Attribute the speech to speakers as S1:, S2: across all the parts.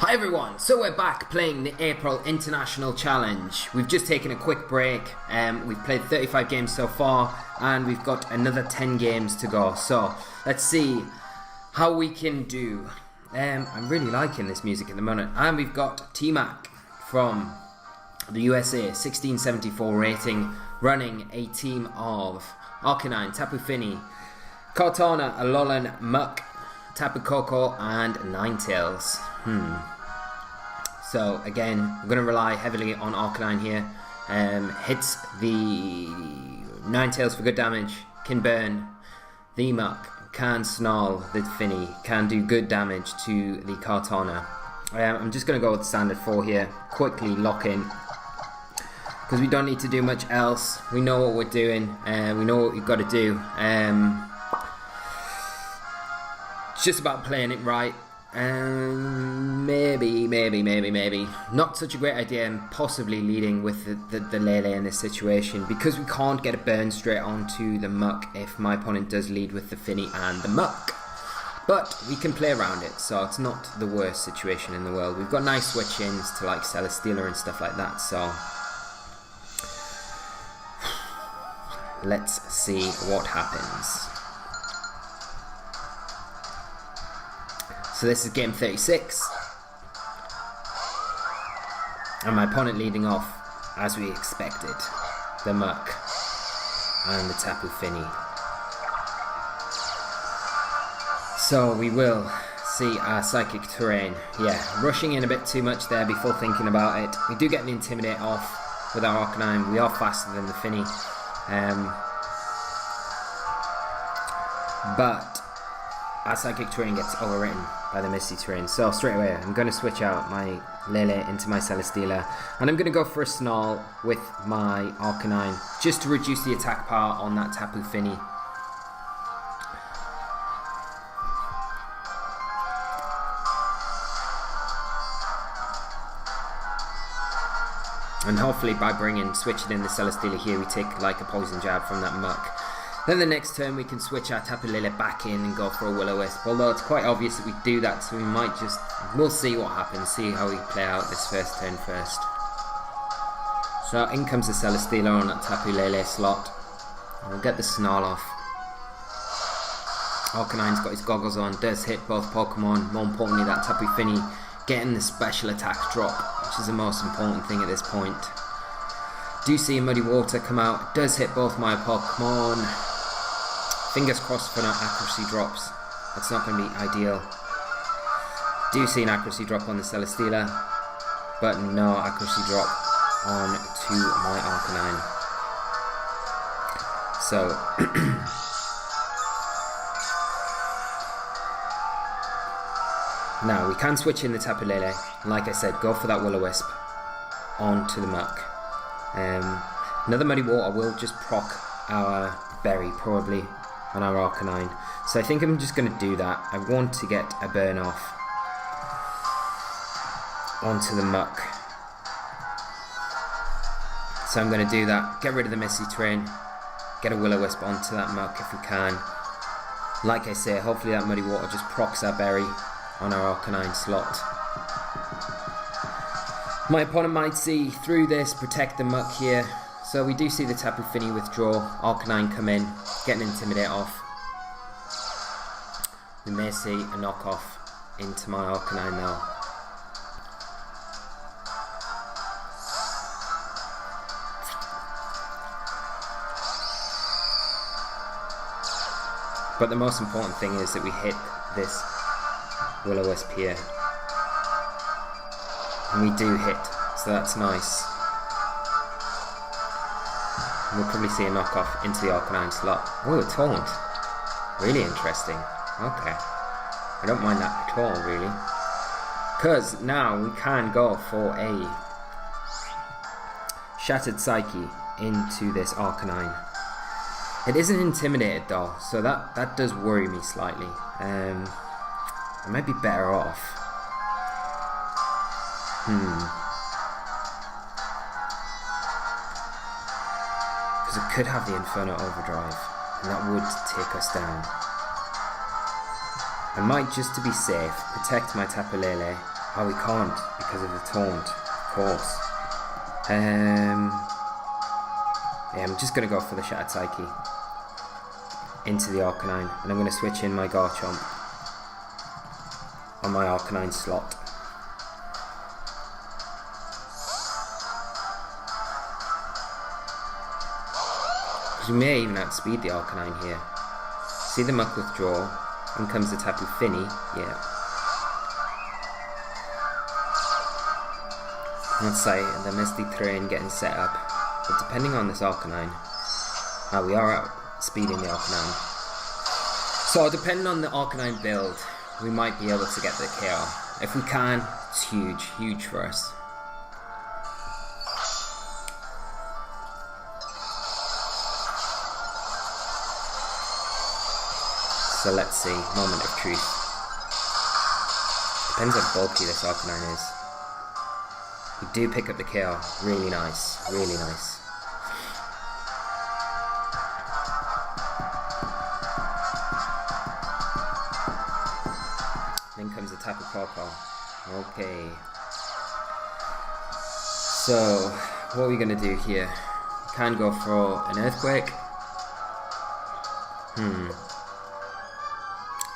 S1: Hi everyone, so we're back playing the April International Challenge. We've just taken a quick break. We've played 35 games so far and we've got another 10 games to go. So let's see how we can do. I'm really liking this music at the moment. And we've got T-Mac from the USA, 1674 rating, running a team of Arcanine, Tapu Fini, Kartana, Alolan, Muck, Tapu Koko and Ninetales. So again, we're going to rely heavily on Arcanine here. Hits the Ninetales for good damage, can burn the Muck, can snarl the Fini, can do good damage to the Kartana. I'm just going to go with the standard 4 here, quickly lock in, because we don't need to do much else. We know what we're doing, we know what we've got to do. It's just about playing it right. Maybe not such a great idea, and possibly leading with the Lele in this situation, because we can't get a burn straight onto the Muck if my opponent does lead with the Fini and the Muck. But we can play around it, so it's not the worst situation in the world. We've got nice switch-ins to like Celesteela and stuff like that, so let's see what happens. So this is game 36, and my opponent leading off, as we expected, the Muck and the Tapu Fini. So we will see our Psychic Terrain. Yeah, rushing in a bit too much there before thinking about it. We do get an Intimidate off with our Arcanine. We are faster than the Fini. But our Psychic Terrain gets overwritten by the Misty Terrain. So straight away, I'm going to switch out my Lele into my Celesteela, and I'm going to go for a Snarl with my Arcanine, just to reduce the attack power on that Tapu Fini. And hopefully by switching in the Celesteela here, we take like a Poison Jab from that Muck. Then the next turn we can switch our Tapu Lele back in and go for a Will-O-Wisp, although it's quite obvious that we do that, so we'll see what happens, see how we play out this first turn first. So in comes the Celesteela on that Tapu Lele slot. We'll get the Snarl off. Arcanine's got his goggles on, does hit both Pokemon, more importantly that Tapu Fini getting the special attack drop, which is the most important thing at this point. Do see Muddy Water come out, does hit both my Pokemon. Fingers crossed for no accuracy drops. That's not going to be ideal. Do see an accuracy drop on the Celesteela, but no accuracy drop on to my Arcanine. So now we can switch in the Tapu Lele. Like I said, go for that Will-O-Wisp onto the Muck. Another Muddy Water will just proc our Berry probably on our Arcanine. So I think I'm just going to do that. I want to get a burn off onto the Muck. So I'm going to do that. Get rid of the Misty Terrain. Get a Will-O-Wisp onto that Muck if we can. Like I say, hopefully that Muddy Water just procs our Berry on our Arcanine slot. My opponent might see through this, protect the Muck here. So we do see the Tapu Fini withdraw, Arcanine come in, get an Intimidate off. We may see a knockoff into my Arcanine now. But the most important thing is that we hit this Will-O-Wisp here. And we do hit, so that's nice. We'll probably see a knockoff into the Arcanine slot. Oh, a Taunt. Really interesting. Okay. I don't mind that at all, really. Because now we can go for a Shattered Psyche into this Arcanine. It isn't intimidated though, so that does worry me slightly. I might be better off. Because it could have the Inferno Overdrive, and that would take us down. I might, just to be safe, protect my Tapu Lele Oh, we can't because of the taunt, of course. Yeah, I'm just going to go for the Shattered Psyche into the Arcanine, and I'm going to switch in my Garchomp on my Arcanine slot. Because we may even outspeed the Arcanine here. See the Muck withdraw, in comes the Tapu Fini, yeah. Let's say the Misty Terrain getting set up, but depending on this Arcanine, we are outspeeding the Arcanine. So depending on the Arcanine build, we might be able to get the KO. If we can, it's huge, huge for us. So let's see, moment of truth. Depends how bulky this Arcanine is. We do pick up the KO, really nice, really nice. Then comes the Tapu Koko. Okay. So, what are we gonna do here? We can go for an Earthquake.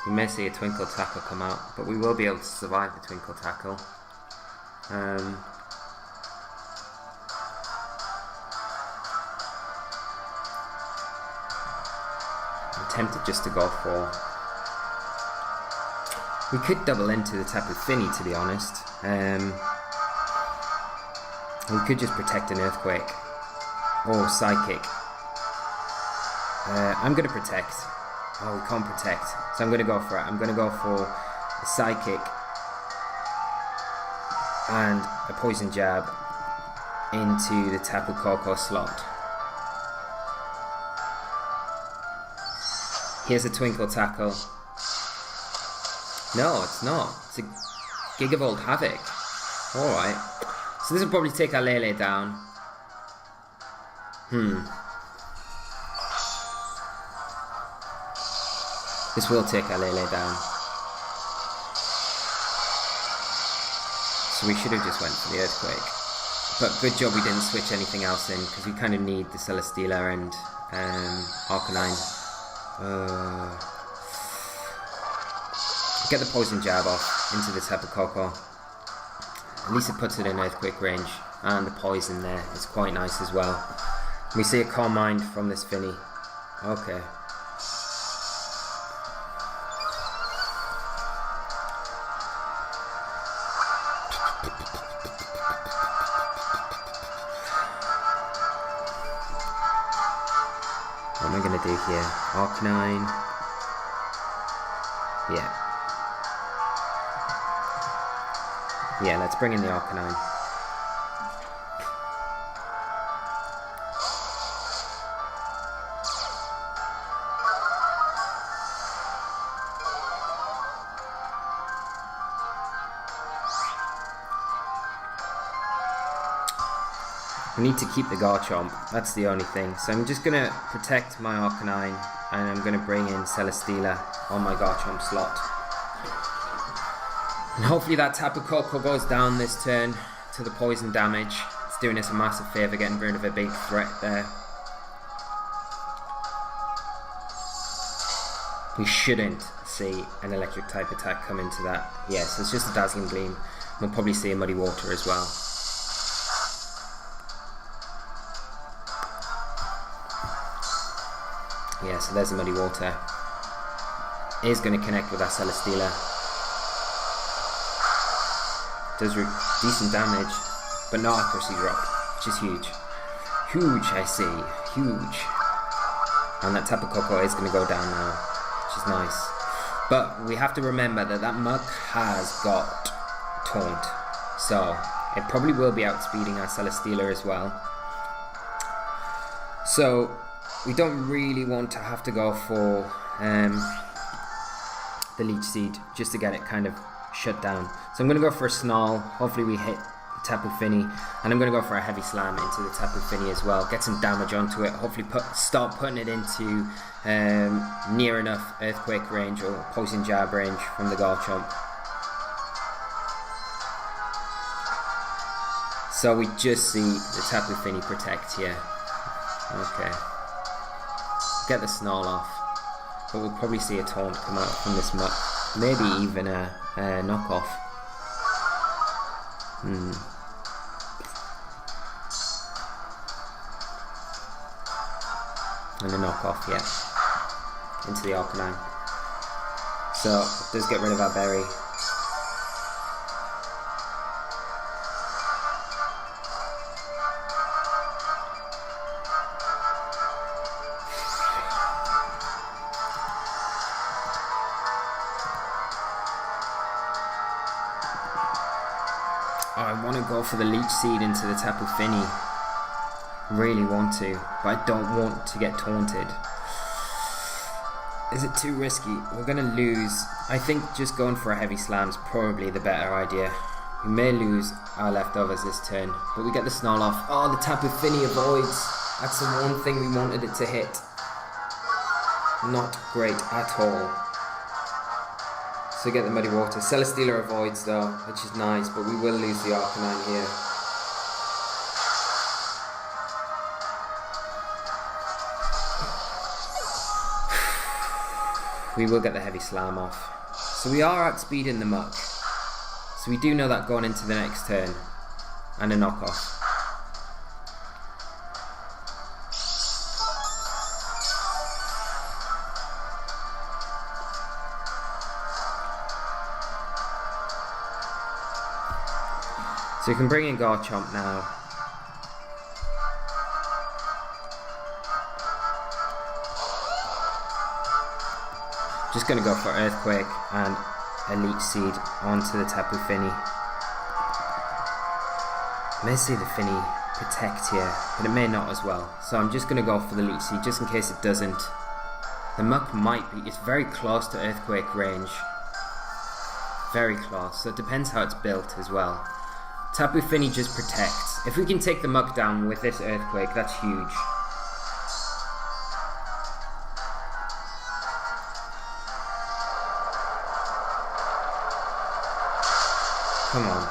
S1: We may see a Twinkle Tackle come out, but we will be able to survive the Twinkle Tackle. I'm tempted just to go for... We could double into the Tapu Fini, to be honest. We could just protect an Earthquake. Or Psychic. I'm going to protect. Oh, we can't protect. So I'm going to go for it. I'm going to go for a Psychic and a Poison Jab into the Tapu Koko slot. Here's a Twinkle Tackle. No, it's not. It's a Gigavolt Havoc. Alright. So this will probably take our Lele down. This will take our Lele down. So we should have just went for the Earthquake. But good job we didn't switch anything else in, because we kind of need the Celesteela and Arcanine. Get the Poison Jab off into the Tapu Koko. At least it puts it in Earthquake range. And the poison there is quite nice as well. We see a Calm Mind from this Fini. Okay. What am I going to do here? Arcanine. Yeah. Yeah, let's bring in the Arcanine. I need to keep the Garchomp, that's the only thing. So I'm just going to protect my Arcanine, and I'm going to bring in Celesteela on my Garchomp slot. And hopefully that Tapu Koko goes down this turn to the poison damage. It's doing us a massive favour getting rid of a big threat there. We shouldn't see an electric type attack come into that. Yes, it's just a Dazzling Gleam. We'll probably see a Muddy Water as well. Yeah, so there's a Muddy Water. Is going to connect with our Celesteela. Does decent damage, but no accuracy drop, which is huge. Huge, I see. Huge. And that Tapu Koko is going to go down now, which is nice. But we have to remember that that Muk has got Taunt. So, it probably will be outspeeding our Celesteela as well. So, we don't really want to have to go for the Leech Seed just to get it kind of shut down. So I'm going to go for a Snarl. Hopefully we hit the Tapu Fini, and I'm going to go for a Heavy Slam into the Tapu Fini as well. Get some damage onto it. Hopefully start putting it into near enough Earthquake range or Poison Jab range from the Garchomp. So we just see the Tapu Fini protect here. Okay. Get the Snarl off. But we'll probably see a taunt come out from this muck. Maybe even a knockoff. And a knockoff, yeah. Into the Arcanine. So, it does get rid of our berry. I want to go for the Leech Seed into the Tapu Fini. Really want to, but I don't want to get taunted. Is it too risky? We're going to lose. I think just going for a heavy slam is probably the better idea. We may lose our leftovers this turn, but we get the Snarl off. Oh, the Tapu Fini avoids. That's the one thing we wanted it to hit. Not great at all. So we get the Muddy Water. Celesteela avoids though, which is nice, but we will lose the Arcanine here. We will get the Heavy Slam off. So we are outspeeding the muck. So we do know that going into the next turn. And a knockoff. So we can bring in Garchomp now. Just going to go for Earthquake and a Leech Seed onto the Tapu Fini. May see the Fini protect here, but it may not as well. So I'm just going to go for the Leech Seed just in case it doesn't. The muck might be, it's very close to Earthquake range. Very close, so it depends how it's built as well. Tapu Fini just protects. If we can take the muck down with this Earthquake, that's huge. Come on.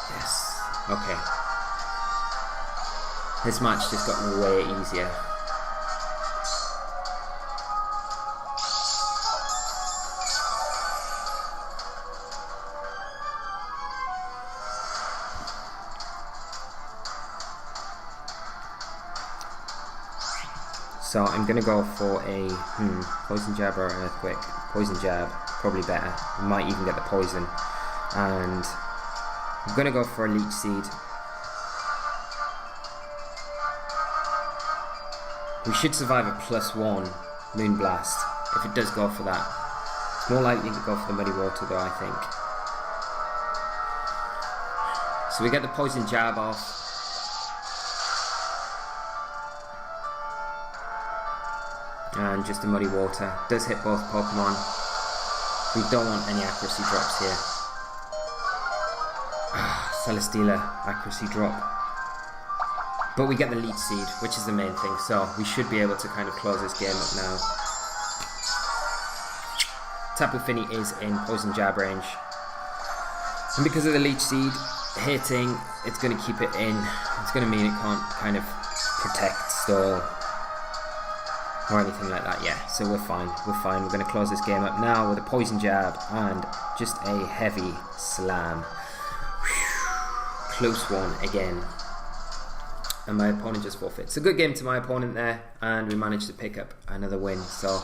S1: Yes. Okay. This match just got way easier. So I'm going to go for a Poison Jab or an Earthquake. Poison Jab, probably better. We might even get the Poison. And I'm going to go for a Leech Seed. We should survive a +1 Moonblast if it does go for that. It's more likely to go for the Muddy Water though, I think. So we get the Poison Jab off. And just a Muddy Water. Does hit both Pokemon. We don't want any accuracy drops here. Celesteela accuracy drop. But we get the Leech Seed, which is the main thing, so we should be able to kind of close this game up now. Tapu Fini is in Poison Jab range. And because of the Leech Seed hitting, it's going to keep it in. It's going to mean it can't kind of protect, stall, or anything like that. Yeah, so we're fine. We're fine. We're going to close this game up now with a Poison Jab and just a Heavy Slam. Close one again. And my opponent just forfeits. A good game to my opponent there, and we managed to pick up another win. So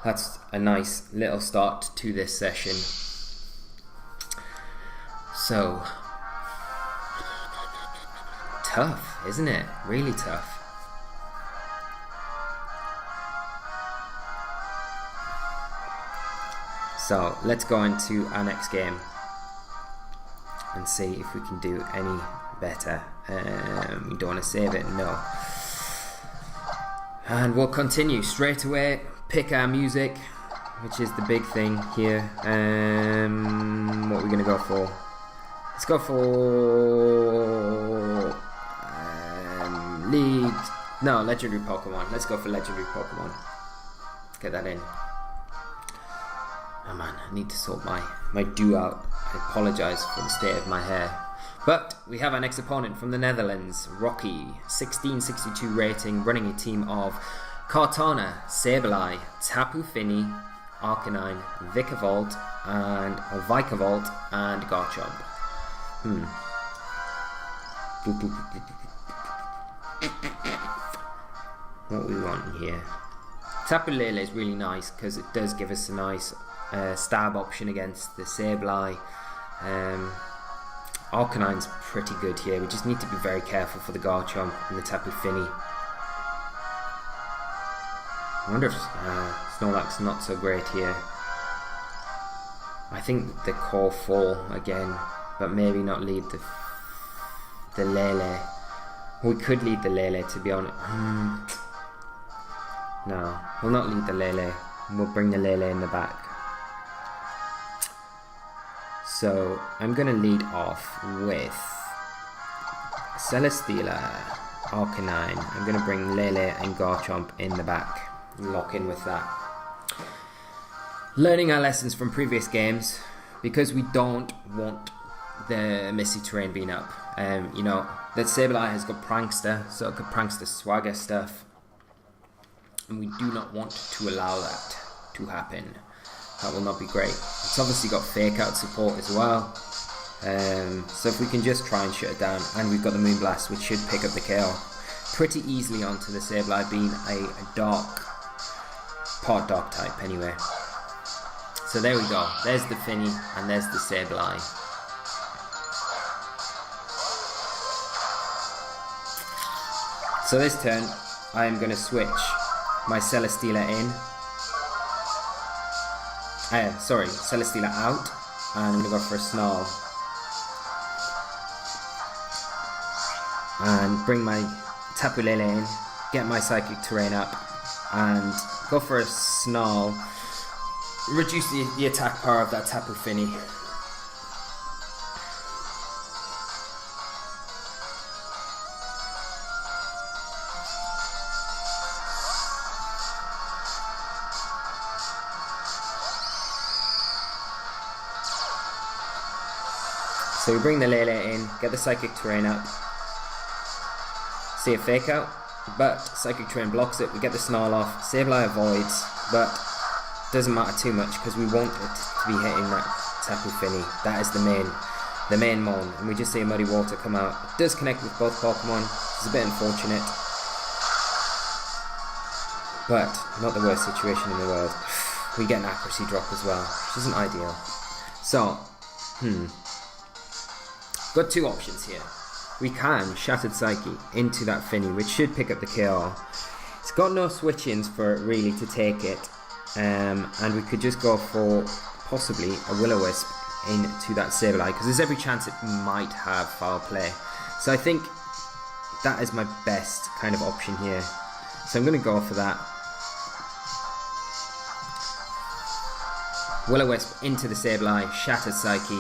S1: that's a nice little start to this session. So tough, isn't it? Really tough. So let's go into our next game and see if we can do any better. We don't want to save it, no. And we'll continue straight away, pick our music, which is the big thing here. What are we going to go for? Let's go for legendary Pokemon. Let's go for legendary Pokemon. Get that in. Oh man, I need to sort my do out. I apologise for the state of my hair. But we have our next opponent from the Netherlands, Rocky, 1662 rating, running a team of Kartana, Sableye, Tapu Fini, Arcanine, Vikavolt, and Garchomp. What we want here? Tapu Lele is really nice because it does give us a nice stab option against the Sableye. Arcanine's pretty good here. We just need to be very careful for the Garchomp and the Tapu Fini. I wonder if Snorlax's not so great here. I think the core fall again, but maybe not lead the Lele. We could lead the Lele, to be honest. No, we'll not lead the Lele. We'll bring the Lele in the back. So I'm going to lead off with Celesteela, Arcanine. I'm going to bring Lele and Garchomp in the back. Lock in with that. Learning our lessons from previous games, because we don't want the Misty Terrain being up. You know, that Sableye has got Prankster, so it could Prankster Swagger stuff. And we do not want to allow that to happen. That will not be great. It's obviously got Fake Out support as well. So if we can just try and shut it down, and we've got the Moonblast, which should pick up the KO pretty easily onto the Sableye, being a part dark type anyway. So there we go. There's the Fini and there's the Sableye. So this turn, I am going to switch my Celesteela in. Celesteela out, and I'm going to go for a Snarl. And bring my Tapu Lele in, get my Psychic Terrain up, and go for a Snarl. Reduce the attack power of that Tapu Fini. So we bring the Lele in, get the Psychic Terrain up, see a Fake Out, but Psychic Terrain blocks it, we get the Snarl off, Sableye avoids, but doesn't matter too much because we want it to be hitting that Tapu Fini. That is the main mon, and we just see a Muddy Water come out. It does connect with both Pokemon, which is a bit unfortunate, but not the worst situation in the world. We get an accuracy drop as well, which isn't ideal. So, got two options here. We can Shattered Psyche into that Fini, which should pick up the KO. It's got no switch-ins for it really to take it, and we could just go for possibly a Will-O-Wisp into that Sableye, because there's every chance it might have foul play. So I think that is my best kind of option here. So I'm going to go for that. Will-O-Wisp into the Sableye, Shattered Psyche.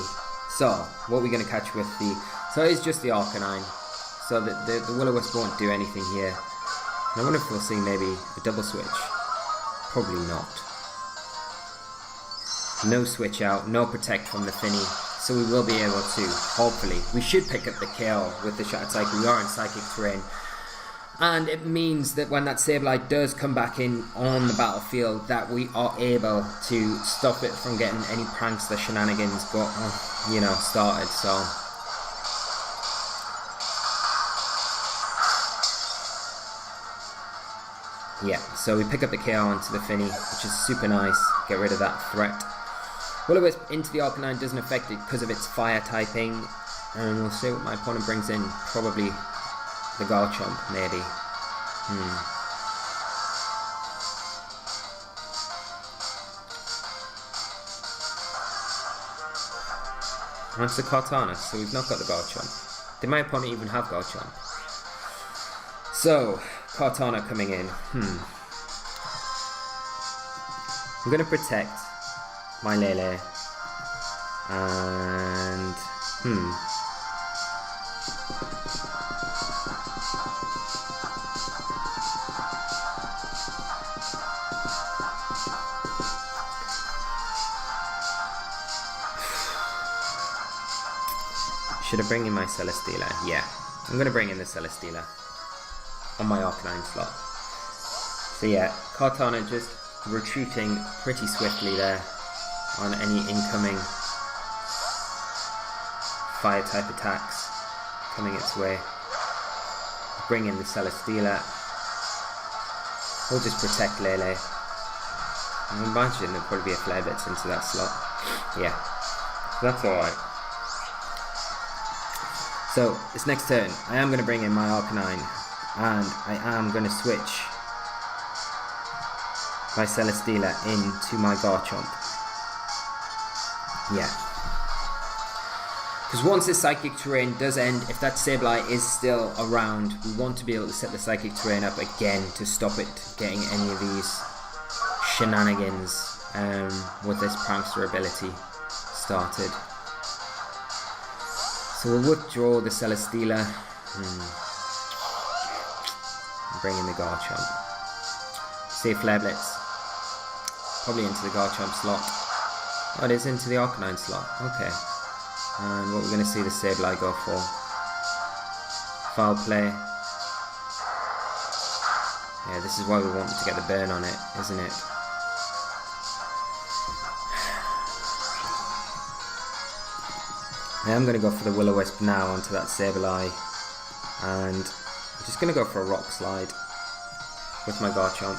S1: So, what are we going to catch with the... So it's just the Arcanine. So the Will-O-Wisp won't do anything here. And I wonder if we'll see maybe a double switch. Probably not. No switch out, no protect from the Fini. So we will be able to, hopefully, we should pick up the KO with the Shattered Psyche. We are in Psychic Terrain. And it means that when that Sableye does come back in on the battlefield, that we are able to stop it from getting any prankster shenanigans started. So yeah, so we pick up the KO onto the Fini, which is super nice. Get rid of that threat. Will-O-Wisp into the Arcanine doesn't affect it because of its fire typing, and we'll see what my opponent brings in. Probably the Garchomp, maybe. That's the Kartana, so we've not got the Garchomp. Did my opponent even have Garchomp? So, Kartana coming in. I'm going to protect my Lele. And... Should I bring in my Celesteela? Yeah, I'm going to bring in the Celesteela on my Arcanine slot. So yeah, Kartana just retreating pretty swiftly there on any incoming fire type attacks coming its way. Bring in the Celesteela. We'll just protect Lele. I imagine there'll probably be a Flare Blitz into that slot. Yeah, that's alright. So, this next turn, I am going to bring in my Arcanine, and I am going to switch my Celesteela into my Garchomp. Yeah. Because once this Psychic Terrain does end, if that Sableye is still around, we want to be able to set the Psychic Terrain up again to stop it getting any of these shenanigans with this Prankster ability started. So we'll withdraw the Celesteela. Bring in the Garchomp. Save Flare Blitz. Probably into the Garchomp slot. Oh, it is into the Arcanine slot. Okay. And what we're going to see the Sableye go for. Foul play. Yeah, this is why we want to get the burn on it, isn't it? I am going to go for the Will-O-Wisp now onto that Sableye, and I'm just going to go for a Rock Slide with my Garchomp.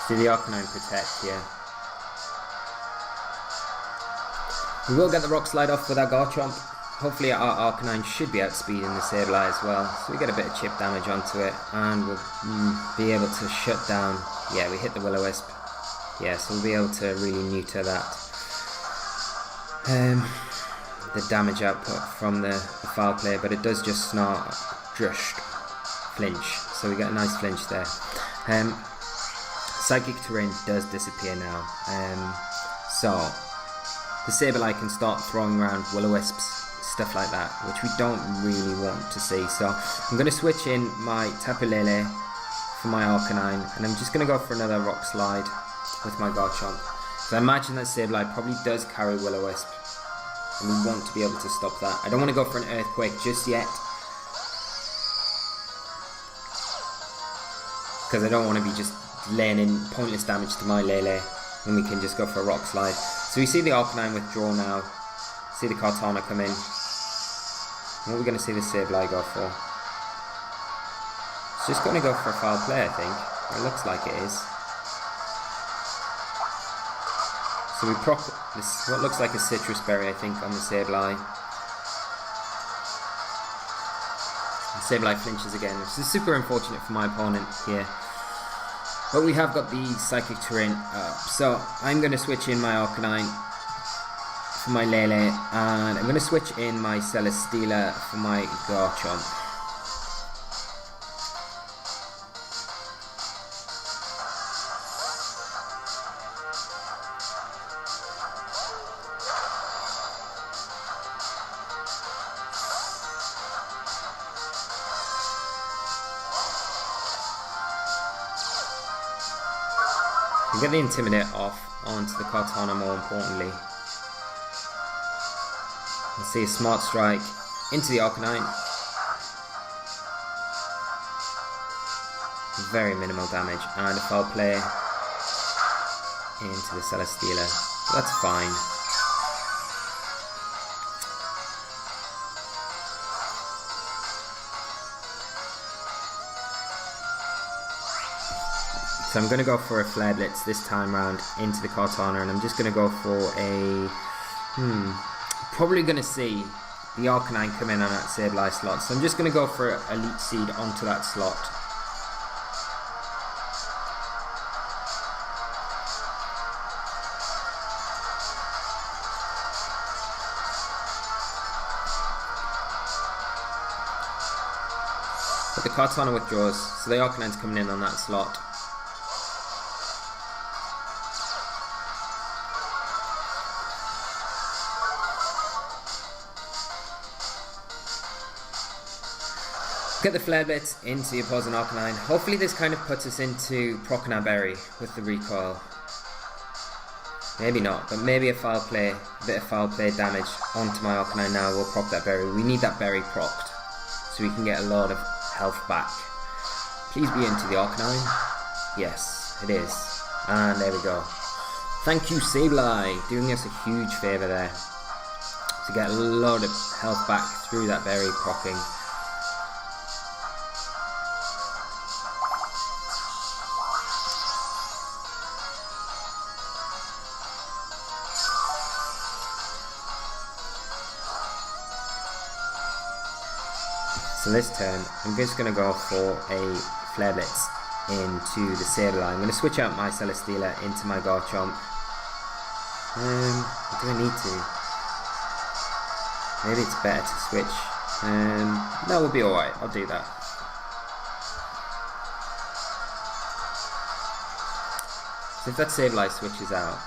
S1: See the Arcanine protect here. We will get the Rock Slide off with our Garchomp. Hopefully our Arcanine should be outspeeding the Sableye as well. So we get a bit of chip damage onto it, and we'll be able to shut down. Yeah, we hit the Will-O-Wisp. Yeah, so we'll be able to really neuter that. The damage output from the foul play, but it does just flinch. So we get a nice flinch there. Psychic Terrain does disappear now, so the Sableye can start throwing around Will-O-Wisps, stuff like that, which we don't really want to see. So I'm going to switch in my Tapu Lele for my Arcanine, and I'm just going to go for another Rock Slide with my Garchomp. So I imagine that Sableye probably does carry Will-O-Wisp, and we want to be able to stop that. I don't want to go for an Earthquake just yet, because I don't want to be just laying in pointless damage to my Lele when we can just go for a Rock Slide. So we see the Arcanine withdraw now, see the Kartana come in. What are we going to see the Sableye go for? It's just going to go for a foul play, I think. It looks like it is. So we proc this, what looks like a Citrus Berry, I think, on the Sableye. The Sableye flinches again, which is super unfortunate for my opponent here. But we have got the Psychic Terrain up, so I'm going to switch in my Arcanine for my Lele, and I'm going to switch in my Celesteela for my Garchomp. We get the Intimidate off onto the Kartana more importantly. Let's see a Smart Strike into the Arcanine. Very minimal damage, and a Foul Play into the Celesteela. That's fine. So I'm going to go for a Flare Blitz this time round into the Kartana, and I'm just going to go for a... probably going to see the Arcanine come in on that Sableye slot. So I'm just going to go for Elite Seed onto that slot. But the Kartana withdraws, so the Arcanine's coming in on that slot. Get the Flare Blitz into the opposing Arcanine. Hopefully this kind of puts us into Procna Berry with the recoil. Maybe not, but maybe a foul play, a bit of foul play damage onto my Arcanine now will proc that berry. We need that berry procced so we can get a lot of health back. Please be into the Arcanine. Yes, it is. And there we go. Thank you, Sableye, doing us a huge favour there to get a lot of health back through that berry procking. So this turn, I'm just going to go for a Flare Blitz into the Sableye. I'm going to switch out my Celesteela into my Garchomp. Do I need to? Maybe it's better to switch. That will be alright, I'll do that. So if that Sableye switches out,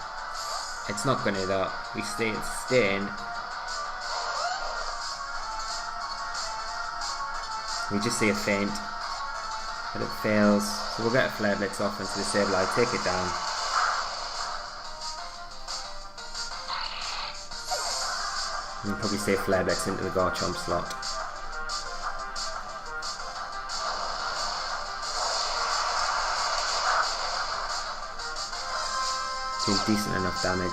S1: it's not going to though. We stay in. We just see a feint, but it fails. So we'll get a Flare Blitz off into the Sableye, take it down. And we'll probably save Flare Blitz into the Garchomp slot. Doing decent enough damage.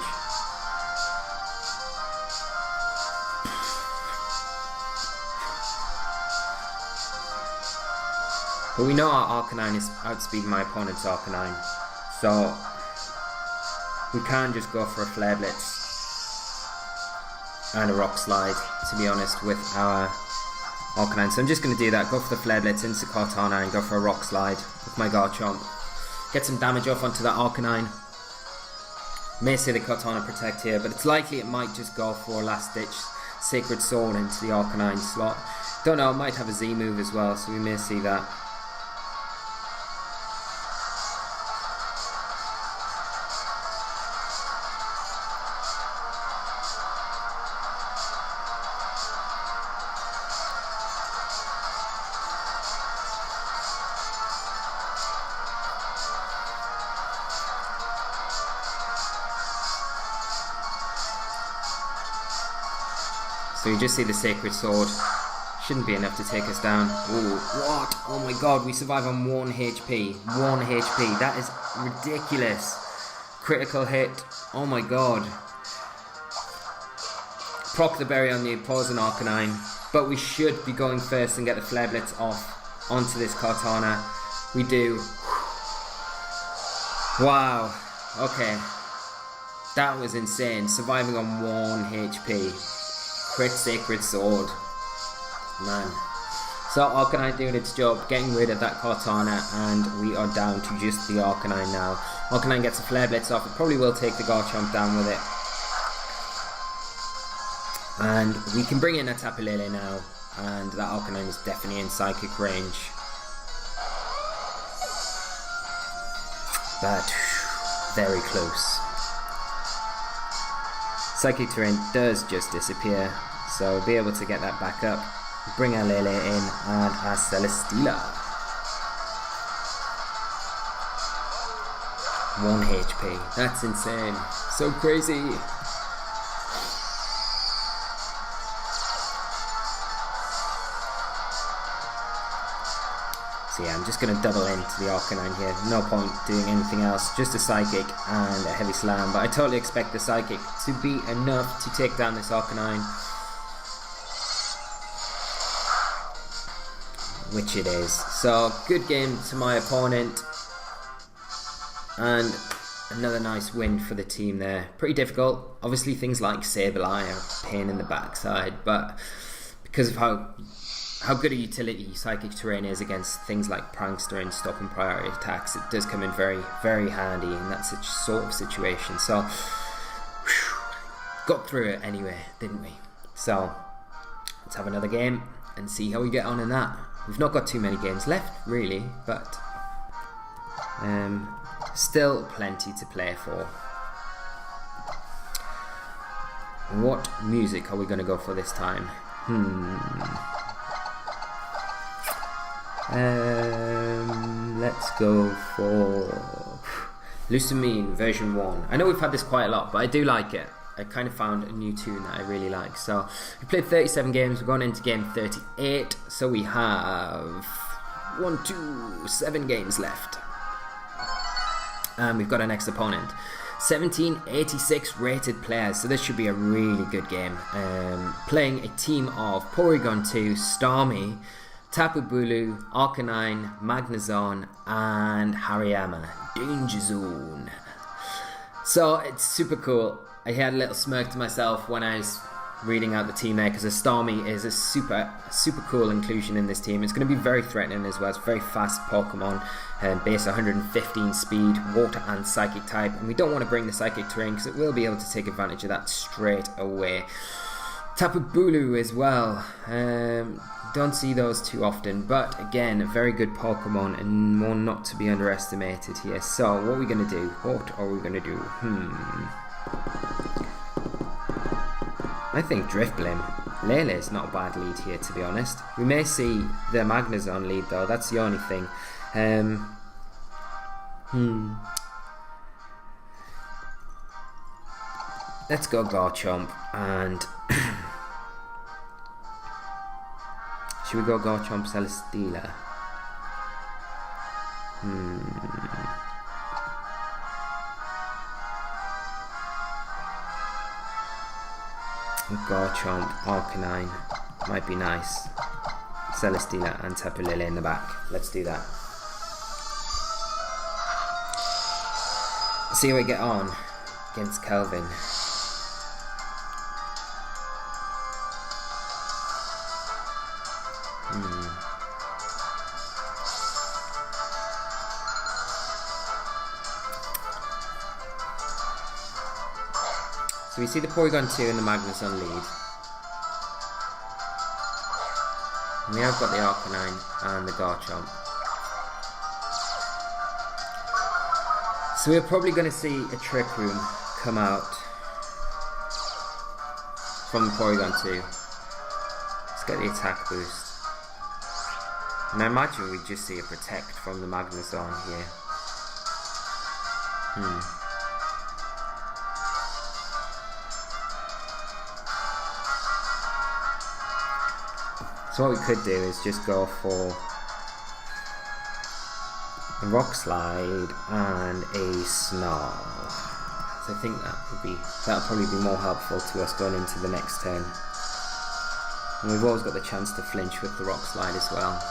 S1: But we know our Arcanine is outspeeding my opponent's Arcanine, so we can't just go for a Flare Blitz and a Rock Slide, to be honest, with our Arcanine. So I'm just going to do that, go for the Flare Blitz into Kartana and go for a Rock Slide with my Garchomp. Get some damage off onto that Arcanine. May say the Kartana Protect here, but it's likely it might just go for a last ditch Sacred Sword into the Arcanine slot. Don't know, it might have a Z move as well, so we may see that. So you just see the Sacred Sword. Shouldn't be enough to take us down. Ooh, what? Oh my god, we survive on 1 HP. 1 HP. That is ridiculous. Critical hit. Oh my god. Proc the berry on the opposing Arcanine. But we should be going first and get the Flare Blitz off onto this Kartana. We do. Wow. Okay. That was insane. Surviving on 1 HP. Crit Sacred Sword. Man. So Arcanine doing its job, getting rid of that Kartana, and we are down to just the Arcanine now. Arcanine gets a Flare Blitz off. It probably will take the Garchomp down with it. And we can bring in a Tapu Lele now, and that Arcanine is definitely in Psychic range. But very close. Psychic Terrain does just disappear, so we'll be able to get that back up, bring our Lele in, and our Celesteela. 1 HP, that's insane, so crazy. So yeah, I'm just going to double into the Arcanine here. No point doing anything else. Just a Psychic and a Heavy Slam. But I totally expect the Psychic to be enough to take down this Arcanine. Which it is. So, good game to my opponent. And another nice win for the team there. Pretty difficult. Obviously things like Sableye are a pain in the backside. But because of how good a utility Psychic Terrain is against things like Prankster and stopping priority attacks, it does come in very, very handy in that sort of situation. So, got through it anyway, didn't we? So, let's have another game and see how we get on in that. We've not got too many games left, really, but still plenty to play for. What music are we going to go for this time? Let's go for Lucamine version 1. I know we've had this quite a lot, but I do like it. I kind of found a new tune that I really like. So we played 37 games. We're going into game 38. So we have 7 games left. And we've got our next opponent. 1786 rated players, so this should be a really good game. Playing a team of Porygon 2, Starmie, Tapu Bulu, Arcanine, Magnezone, and Hariyama. Danger Zone. So it's super cool. I had a little smirk to myself when I was reading out the team there, because a Starmie is a super cool inclusion in this team. It's going to be very threatening as well. It's a very fast Pokemon, base 115 speed, water and psychic type, and we don't want to bring the psychic terrain because it will be able to take advantage of that straight away. Tapu Bulu as well. Don't see those too often, but again, a very good Pokemon and one not to be underestimated here. So what are we going to do? What are we going to do? I think Drifblim. Lele is not a bad lead here, to be honest. We may see the Magnezone lead though, that's the only thing. Let's go Garchomp and... Should we go Garchomp Celesteela? Garchomp, Arcanine might be nice. Celesteela and Tapu Lele in the back. Let's do that. See how we get on against Kelvin. So we see the Porygon 2 and the Magnezone lead. And we have got the Arcanine and the Garchomp. So we're probably going to see a Trick Room come out from the Porygon 2. Let's get the attack boost. And I imagine we just see a Protect from the Magnezone here. So what we could do is just go for a Rock Slide and a Snarl. So I think that'll probably be more helpful to us going into the next turn. And we've always got the chance to flinch with the Rock Slide as well.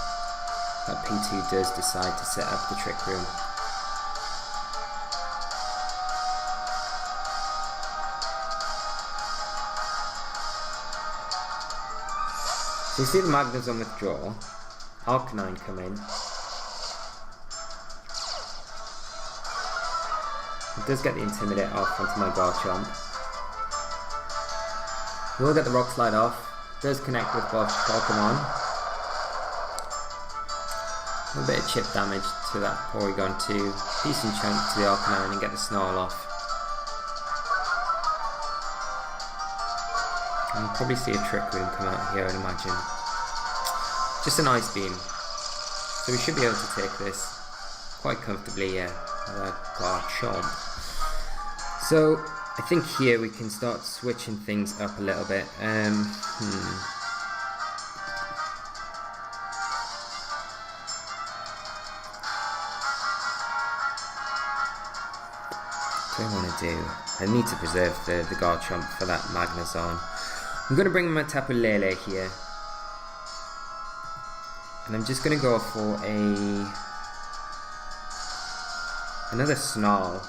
S1: That P2 does decide to set up the Trick Room. So you see the Magnezone withdraw, Arcanine come in. It does get the Intimidate off onto my Garchomp. We'll get the Rock Slide off, does connect with both Pokemon. A little bit of chip damage to that Porygon 2, decent chunk to the Arcanine and get the Snarl off. And we'll probably see a Trick Room come out here, I'd imagine. Just an Ice Beam. So we should be able to take this quite comfortably, with our Garchomp. So I think here we can start switching things up a little bit. What do I want to do? I need to preserve the Garchomp for that Magnezone. I'm going to bring my Tapu Lele here. And I'm just going to go for another Snarl.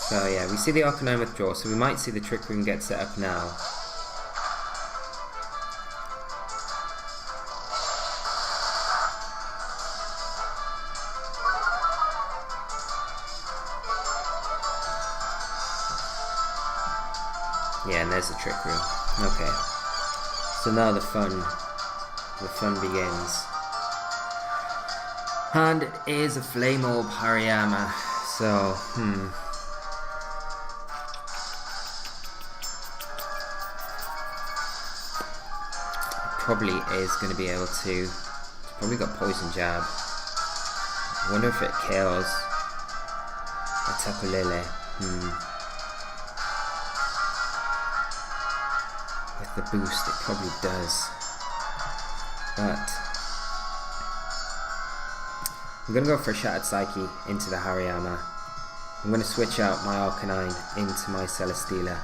S1: So yeah, we see the Arcanine withdraw, so we might see the Trick Room get set up now. Yeah, and there's the Trick Room. Okay. So now the fun the fun begins. And it is a Flame Orb Hariyama, so, probably is going to be able to. It's probably got Poison Jab. I wonder if it KOs a Takulele. With the boost, it probably does. But I'm going to go for a Shattered Psyche into the Hariyama. I'm going to switch out my Arcanine into my Celesteela.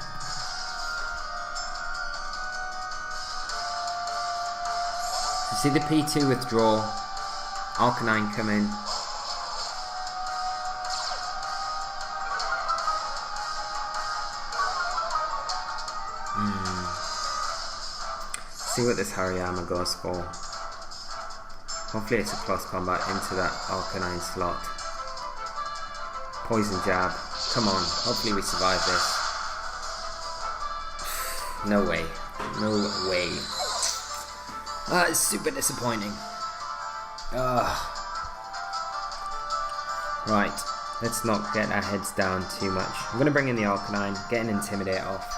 S1: See the P2 withdraw, Arcanine come in. See what this Hariyama goes for. Hopefully it's a close combat into that Arcanine slot. Poison Jab, come on, hopefully we survive this. No way, no way. It's super disappointing. Right, let's not get our heads down too much. I'm going to bring in the Arcanine, get an Intimidate off.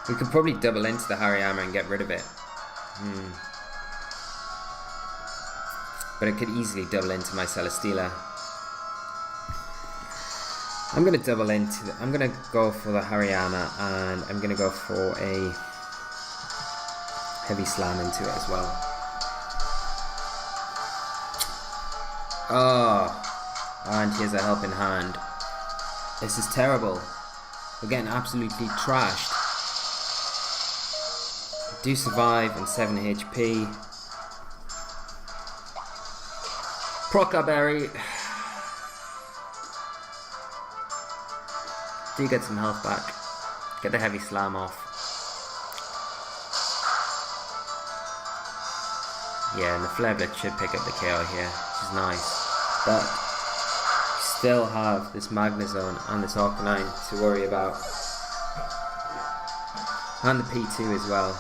S1: We could probably double into the Hariyama and get rid of it. But it could easily double into my Celesteela. I'm going to double into I'm going to go for the Hariyama, and I'm going to go for a Heavy Slam into it as well. And here's a Helping Hand. This is terrible. We're getting absolutely trashed. Do survive on 7 HP. Proca Berry. Do get some health back. Get the Heavy Slam off. Yeah, and the Flare Blitz should pick up the KO here, which is nice. But we still have this Magnezone and this Arcanine to worry about. And the P2 as well.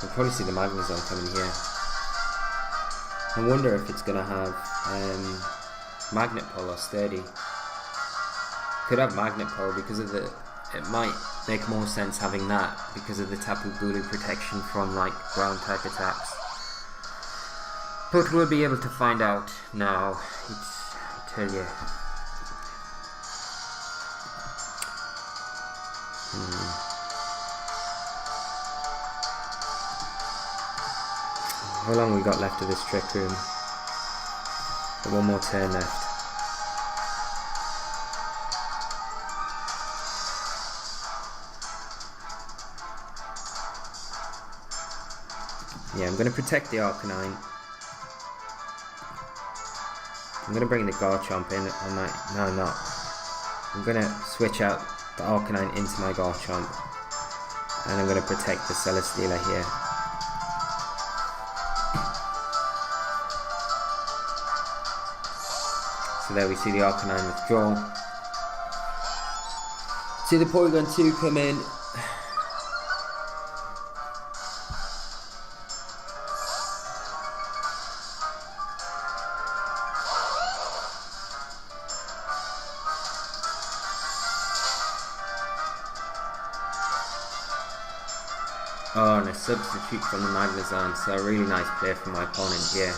S1: We'll probably see the Magnezone coming here. I wonder if it's going to have Magnet Pull or Sturdy. Could have Magnet Pull because of the... It might make more sense having that because of the Tapu Bulu protection from like ground type attacks. But we'll be able to find out now. I tell you. How long we got left of this Trick Room? Got one more turn left. Yeah, I'm going to protect the Arcanine. I'm going to bring the Garchomp in. No, I'm not. I'm going to switch out the Arcanine into my Garchomp. And I'm going to protect the Celesteela here. So there we see the Arcanine withdraw. See the Porygon 2 come in. Oh, and a substitute from the Magnezone, so a really nice play from my opponent here.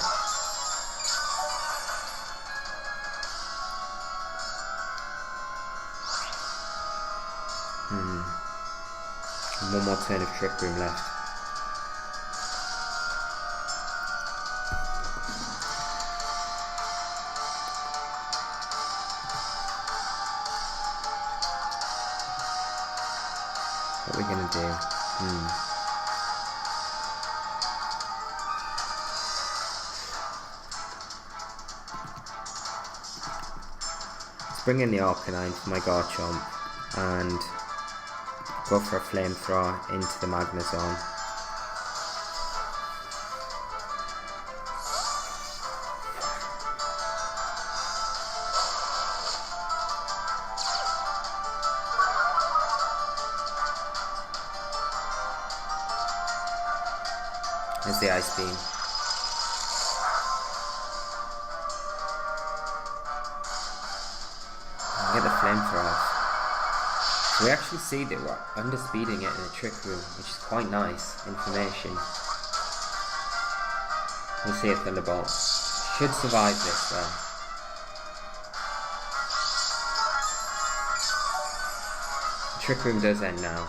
S1: One more turn of Trick Room left. What are we gonna do? bring in the Arcanine for my Garchomp and go for a Flamethrower into the Magnezone. There's the Ice Beam. Get the Flamethrower off. So we actually see that we're underspeeding it in a Trick Room, which is quite nice information. We see a Thunderbolt. Should survive this though. The Trick Room does end now.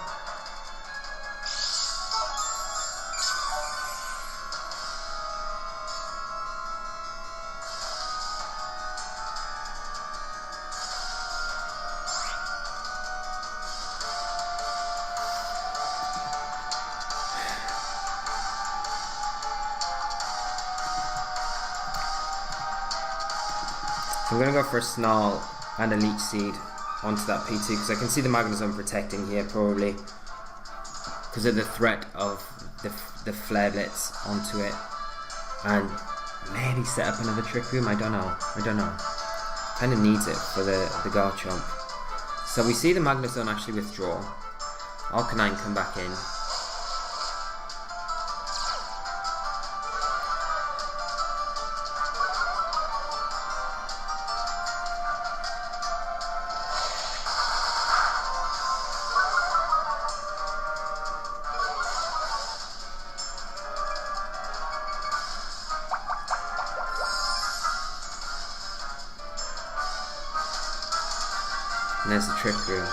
S1: I'm going to go for a Snarl and a Leech Seed onto that P2 because I can see the Magnezone protecting here probably because of the threat of the Flare Blitz onto it, and maybe set up another Trick Room. I don't know. Kind of needs it for the Garchomp. So we see the Magnezone actually withdraw. Arcanine come back in. And there's the Trick Room.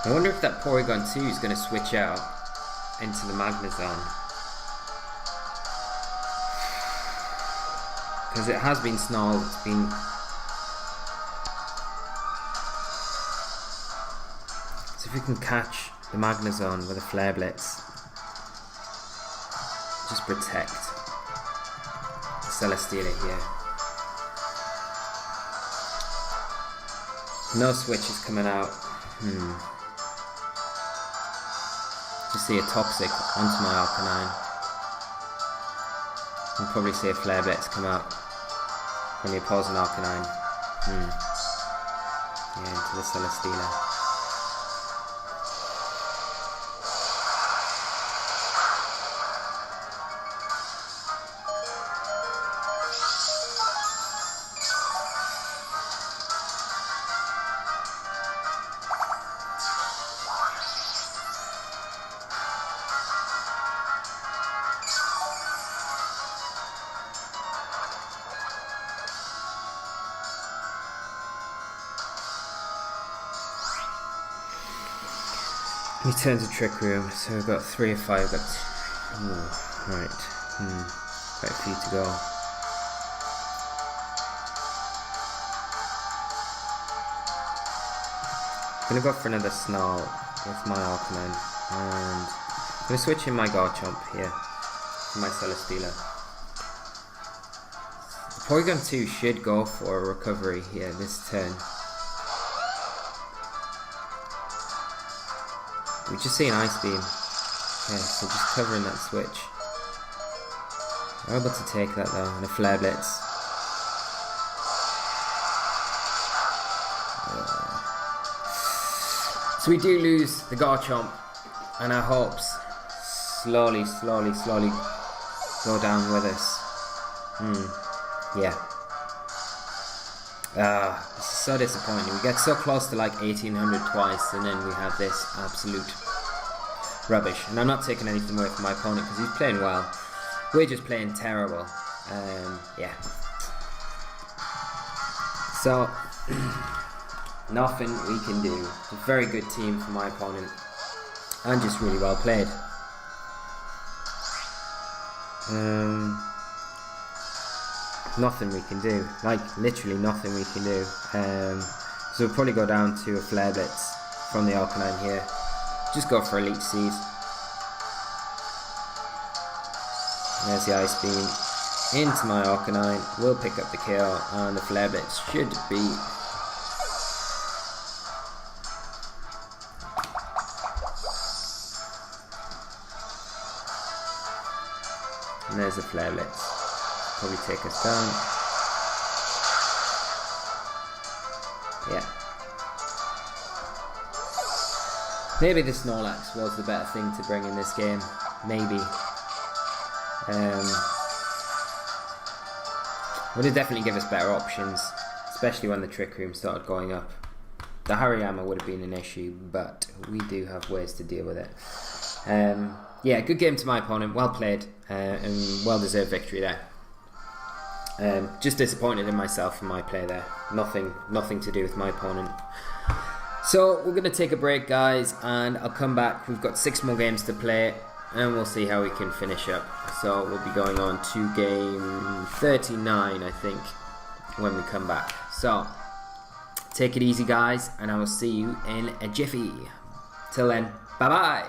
S1: I wonder if that Porygon 2 is going to switch out into the Magnezone. Because it has been snarled, it's been... So if we can catch the Magnezone with a Flare Blitz, just protect the Celesteela here. No switches coming out. Just see a Toxic onto my Arcanine. You'll probably see a Flare Blitz come out when you pause an Arcanine. Yeah, into the Celesteela. He turns a Trick Room, so we've got 3 of 5, got right, quite a few to go. I'm going to go for another Snarl with my Arcanine, and I'm going to switch in my Garchomp here for my Celesteela. Porygon 2 should go for a recovery here this turn. We just see an Ice Beam. Okay, so just covering that switch. We're able to take that though, and a Flare Blitz. So we do lose the Garchomp, and our hopes slowly go down with us. Yeah. This is so disappointing. We get so close to like 1800 twice, and then we have this absolute rubbish. And I'm not taking anything away from my opponent because he's playing well. We're just playing terrible. Yeah. So nothing we can do. A very good team from my opponent, and just really well played. Nothing we can do. Like, literally nothing we can do. So we'll probably go down to a Flare Blitz from the Arcanine here. Just go for a Leech Seed. There's the Ice Beam into my Arcanine. We'll pick up the kill, and the Flare Blitz should be... And there's the Flare Blitz. Probably take us down. Yeah. Maybe the Snorlax was the better thing to bring in this game. Maybe. Would have definitely give us better options, especially when the Trick Room started going up. The Hariyama would have been an issue, but we do have ways to deal with it. Yeah, good game to my opponent. Well played, and well-deserved victory there. Just disappointed in myself and my play there. Nothing to do with my opponent. So we're going to take a break, guys, and I'll come back. We've got 6 more games to play, and we'll see how we can finish up. So we'll be going on to game 39, I think, when we come back. So take it easy, guys, and I will see you in a jiffy. Till then, bye-bye.